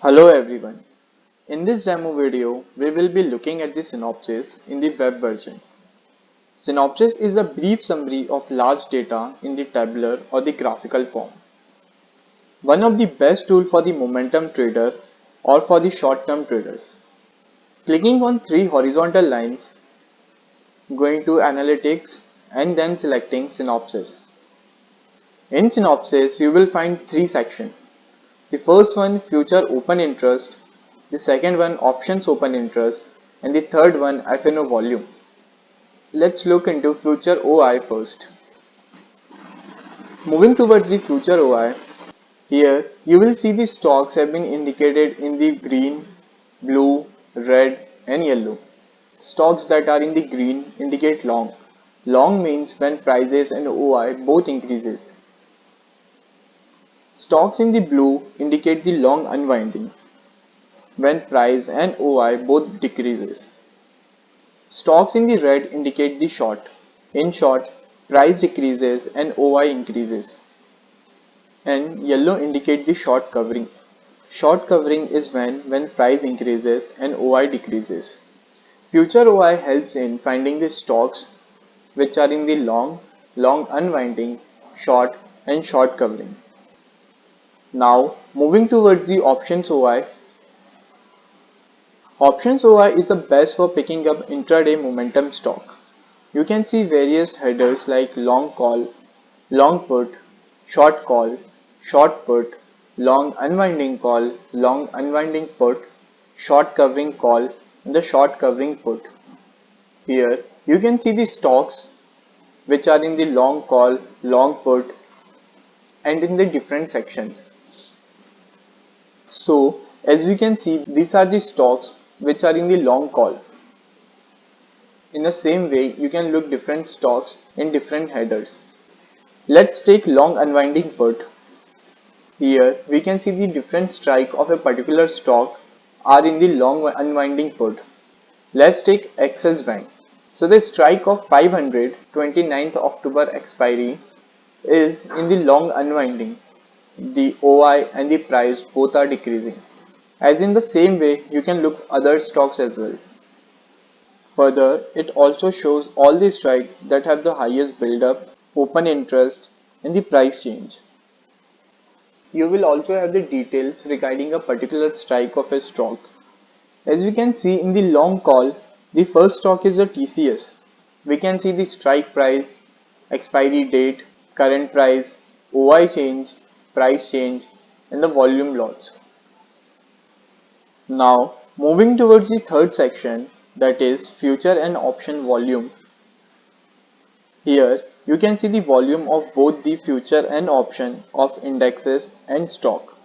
Hello everyone. In this demo video, we will be looking at the synopsis in the web version. Synopsis is a brief summary of large data in the tabular or the graphical form. One of the best tools for the momentum trader or for the short-term traders. Clicking on three horizontal lines, going to Analytics and then selecting Synopsis. In Synopsis, you will find three sections. The first one, Future Open Interest, the second one, Options Open Interest, and the third one, FNO Volume. Let's look into Future OI first. Moving towards the Future OI, here you will see the stocks have been indicated in the green, blue, red and yellow. Stocks that are in the green indicate long. Long means when prices and OI both increases. Stocks in the blue indicate the long unwinding, when price and OI both decreases. Stocks in the red indicate the short. In short, price decreases and OI increases. And yellow indicate the short covering. Short covering is when price increases and OI decreases. Future OI helps in finding the stocks which are in the long, long unwinding, short and short covering. Now moving towards the options OI. Options OI is the best for picking up intraday momentum stock. You can see various headers like long call, long put, short call, short put, long unwinding call, long unwinding put, short covering call, and the short covering put. Here you can see the stocks which are in the long call, long put, and in the different sections. So as we can see, these are the stocks which are in the long call. In the same way, you can look different stocks in different headers. Let's take long unwinding put. Here we can see the different strike of a particular stock are in the long unwinding put. Let's take Axis Bank. So the strike of 500 29th October expiry is in the long unwinding. The OI and the price both are decreasing. As in the same way, you can look other stocks as well. Further, it also shows all the strikes that have the highest build-up, open interest, and the price change. You will also have the details regarding a particular strike of a stock. As we can see in the long call, the first stock is a TCS. We can see the strike price, expiry date, current price, OI change, price change, and the volume lots. Now, moving towards the third section, that is future and option volume. Here you can see the volume of both the future and option of indexes and stock.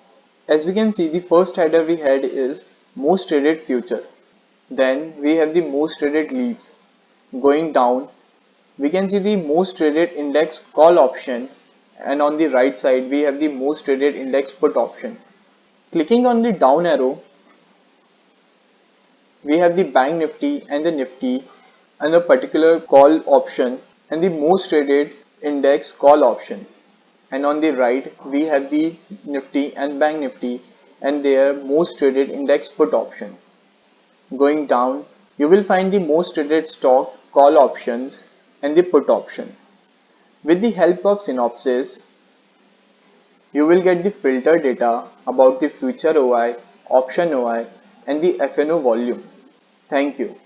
As we can see, the first header we had is most traded future. Then we have the most traded leaves. Going down, we can see the most traded index call option, and on the right side we have the most traded index put option. Clicking on the down arrow, we have the Bank Nifty and the Nifty and a particular call option and the most traded index call option. And on the right we have the Nifty and Bank Nifty and their most traded index put option. Going down, you will find the most traded stock call options and the put option. With the help of Synopsis, you will get the filter data about the future OI, option OI, and the FNO volume. Thank you.